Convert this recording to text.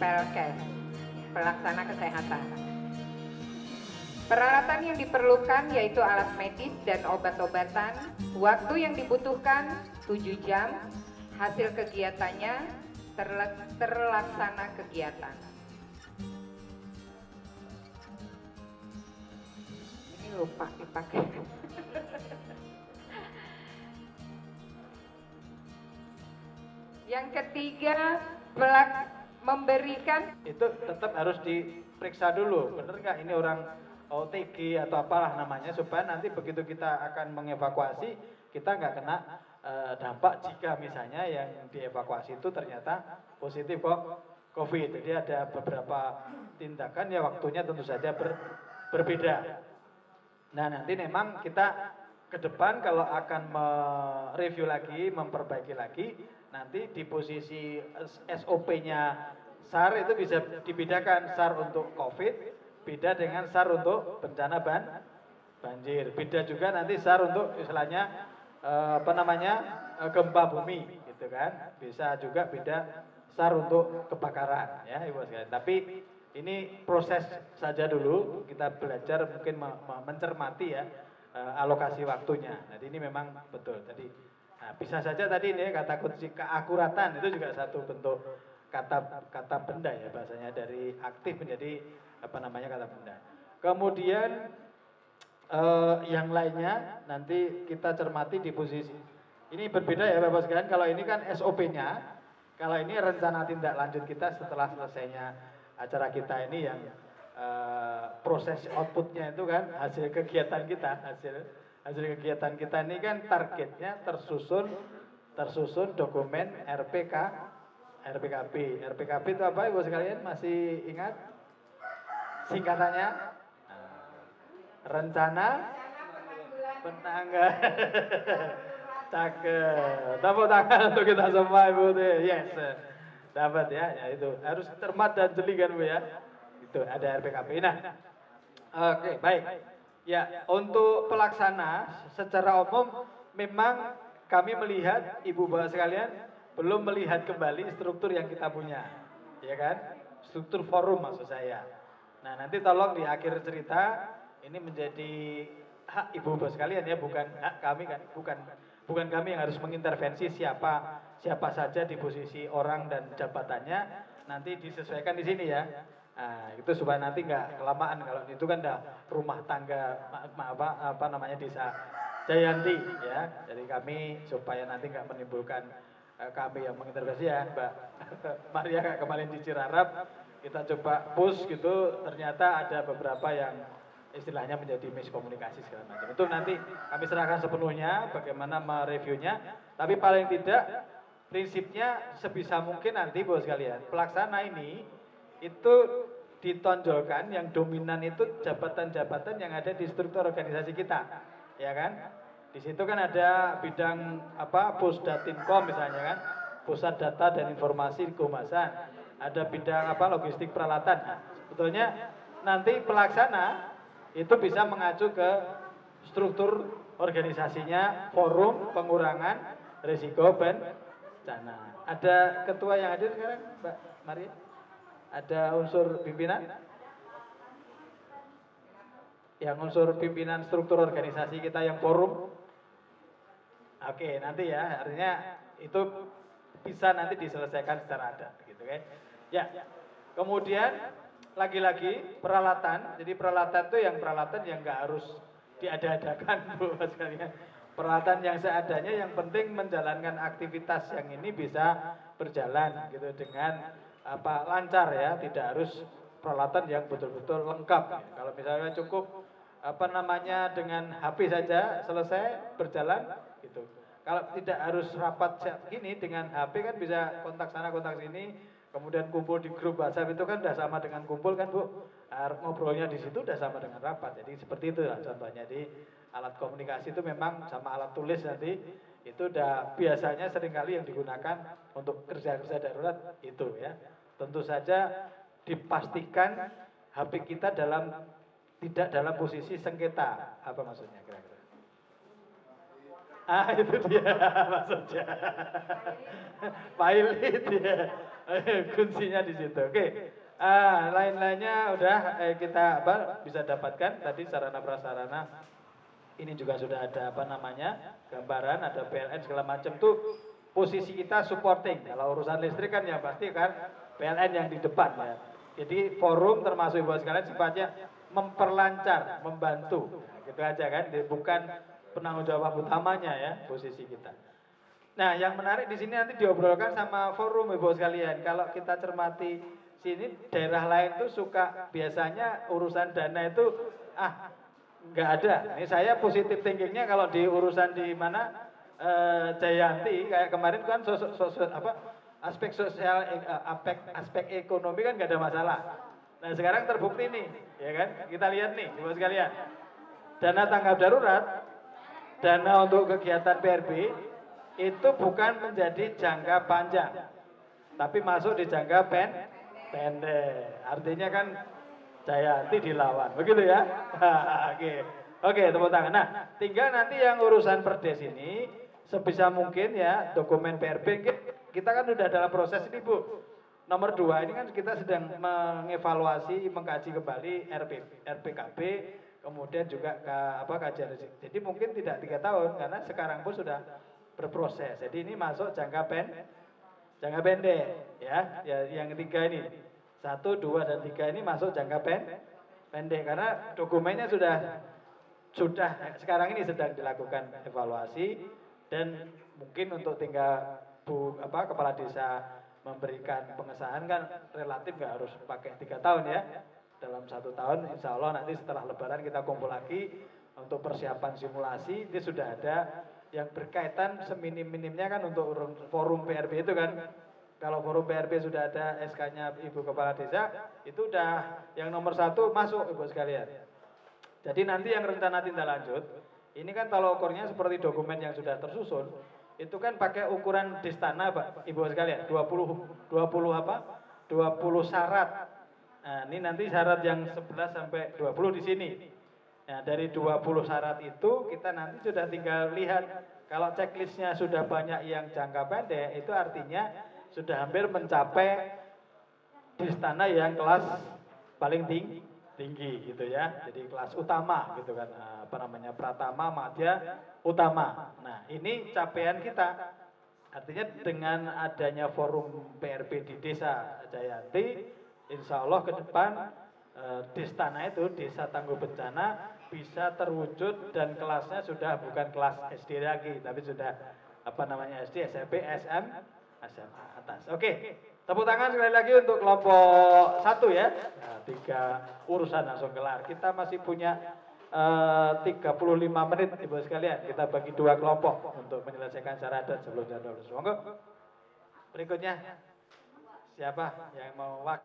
Pelkes, pelaksana kesehatan. Peralatan yang diperlukan yaitu alat medis dan obat-obatan. Waktu yang dibutuhkan 7 jam. Hasil kegiatannya terlaksana kegiatan. Ini lupa dipakai. Yang ketiga, memberikan. Itu tetap harus diperiksa dulu, bener nggak ini orang OTG atau apalah namanya, supaya nanti begitu kita akan mengevakuasi kita nggak kena dampak jika misalnya yang dievakuasi itu ternyata positif kok COVID. Jadi ada beberapa tindakan ya waktunya tentu saja berbeda. Nah nanti memang kita ke depan kalau akan mereview lagi, memperbaiki lagi, nanti di posisi SOP-nya SAR itu bisa dibedakan, SAR untuk COVID beda dengan SAR untuk bencana banjir, beda juga nanti SAR untuk istilahnya gempa bumi gitu kan, bisa juga beda SAR untuk kebakaran ya Ibu sekalian. Tapi ini proses saja dulu, kita belajar mungkin mencermati ya alokasi waktunya. Jadi ini memang betul. Jadi bisa saja tadi ini kata kunci keakuratan itu juga satu bentuk kata benda ya, bahasanya dari aktif menjadi kata benda. Kemudian yang lainnya nanti kita cermati di posisi ini berbeda ya Bapak sekalian. Kalau ini kan SOP-nya, kalau ini rencana tindak lanjut kita setelah selesainya acara kita ini yang proses outputnya itu kan hasil kegiatan kita, hasil kegiatan kita ini kan targetnya tersusun dokumen RPKB itu apa Ibu sekalian, masih ingat singkatannya? Rencana penanggulangan. Cakep, tepuk tangan untuk kita semua Ibu. Yes, dapat ya itu harus cermat dan jeli kan Bu ya. Itu ada RPKB. Nah, oke, baik. Ya, untuk pelaksana secara umum memang kami melihat Ibu Bapak sekalian belum melihat kembali struktur yang kita punya, ya kan? Struktur forum maksud saya. Nah, nanti tolong di akhir cerita ini menjadi hak Ibu Bapak sekalian ya, bukan hak kami kan, bukan kami yang harus mengintervensi siapa saja di posisi orang dan jabatannya, nanti disesuaikan di sini ya. Nah, itu supaya nanti nggak kelamaan, kalau itu kan udah rumah tangga desa Jayanti ya. Jadi kami supaya nanti nggak menimbulkan kami yang mengintervensi ya Mbak Maria kemarin di Cirarap kita coba push gitu, ternyata ada beberapa yang istilahnya menjadi miskomunikasi segala macam. Itu nanti kami serahkan sepenuhnya bagaimana mereviewnya. Tapi paling tidak prinsipnya sebisa mungkin nanti Bapak sekalian, pelaksana ini itu ditonjolkan yang dominan itu jabatan-jabatan yang ada di struktur organisasi kita, ya kan? Di situ kan ada bidang Pusdatinkom misalnya kan, Pusat Data dan Informasi Kehumasan, ada bidang logistik peralatan. Nah, sebetulnya nanti pelaksana itu bisa mengacu ke struktur organisasinya, forum pengurangan risiko bencana. Ada ketua yang hadir sekarang, Mbak Maria? Ada unsur pimpinan? Yang unsur pimpinan struktur organisasi kita yang forum? Oke, nanti ya, artinya itu bisa nanti diselesaikan secara adat, gitu kan? Ya, kemudian lagi-lagi peralatan. Jadi peralatan itu peralatan yang nggak harus diada-adakan Bu sekalian. Peralatan yang seadanya, yang penting menjalankan aktivitas yang ini bisa berjalan gitu dengan lancar ya, tidak harus peralatan yang betul-betul lengkap. Kalau misalnya cukup dengan HP saja selesai berjalan gitu. Kalau tidak harus rapat gini, dengan HP kan bisa kontak sana kontak sini, kemudian kumpul di grup WhatsApp itu kan udah sama dengan kumpul kan Bu. Ngobrolnya di situ udah sama dengan rapat. Jadi seperti itu lah contohnya. Di alat komunikasi itu memang sama alat tulis nanti itu udah biasanya seringkali yang digunakan untuk kerja-kerja darurat itu ya. Tentu saja dipastikan HP kita tidak dalam posisi sengketa. Apa maksudnya kira-kira? Itu dia maksudnya. Pilot ya. Kuncinya di situ. Oke. Lain-lainnya udah kita bisa dapatkan tadi sarana prasarana. Ini juga sudah ada gambaran, ada PLN segala macam tuh posisi kita supporting. Kalau urusan listrik kan ya pasti kan PLN yang di depan ya. Jadi forum termasuk ibu sekalian sifatnya memperlancar, membantu. Nah, gitu aja kan, bukan penanggung jawab utamanya ya posisi kita. Nah, yang menarik di sini nanti diobrolkan sama forum ibu sekalian. Kalau kita cermati sini daerah lain tuh suka biasanya urusan dana itu nggak ada. Ini saya positif thinkingnya kalau di urusan di mana Jayanti kayak kemarin kan aspek sosial aspek ekonomi kan nggak ada masalah. Nah sekarang terbukti nih, ya kan? Kita lihat nih, ibu sekalian, dana tanggap darurat, dana untuk kegiatan PRB itu bukan menjadi jangka panjang, tapi masuk di jangka pendek. Artinya kan Jayanti dilawan, begitu ya? Oke, tepuk tangan. Nah, tinggal nanti yang urusan perdes ini sebisa mungkin ya dokumen PRB kita kan udah dalam proses ini Bu. Nomor 2 ini kan kita sedang mengevaluasi, mengkaji kembali RPKB, kemudian juga kajian risiko. Jadi mungkin tidak 3 tahun karena sekarang pun sudah berproses. Jadi ini masuk jangka pendek ya. Yang ketiga ini 1, 2 dan 3 ini masuk jangka pendek karena dokumennya sudah sekarang ini sedang dilakukan evaluasi dan mungkin untuk tinggal kepala desa memberikan pengesahan kan relatif nggak harus pakai 3 tahun ya. Dalam 1 tahun insya Allah nanti setelah lebaran kita kumpul lagi untuk persiapan simulasi. Ini sudah ada yang berkaitan seminim-minimnya kan untuk forum PRB itu kan. Kalau forum PRB sudah ada SK-nya Ibu Kepala Desa, itu udah yang nomor 1 masuk Ibu sekalian. Jadi nanti yang rencana tindak lanjut, ini kan tolak ukurnya seperti dokumen yang sudah tersusun, itu kan pakai ukuran Distana Pak, Ibu sekalian, 20 syarat. Nah, ini nanti syarat yang 11 sampai 20 di sini. Nah, dari 20 syarat itu kita nanti sudah tinggal lihat kalau checklistnya sudah banyak yang jangka pendek, itu artinya sudah hampir mencapai Distana yang kelas paling tinggi gitu ya. Jadi kelas utama gitu kan, Pratama, Madya, Utama. Nah, ini capaian kita. Artinya dengan adanya forum PRB di Desa Jayanti, insya Allah ke depan Distana itu, Desa Tangguh Bencana, bisa terwujud dan kelasnya sudah bukan kelas SD lagi, tapi sudah SD, SMP, SMA atas. Oke, tepuk tangan sekali lagi untuk kelompok 1 ya. Nah, 3 urusan langsung kelar. Kita masih punya 35 menit Ibu sekalian. Kita bagi 2 kelompok untuk menyelesaikan syarat dan sebelum jadwal. Monggo. Berikutnya siapa yang mau wakil?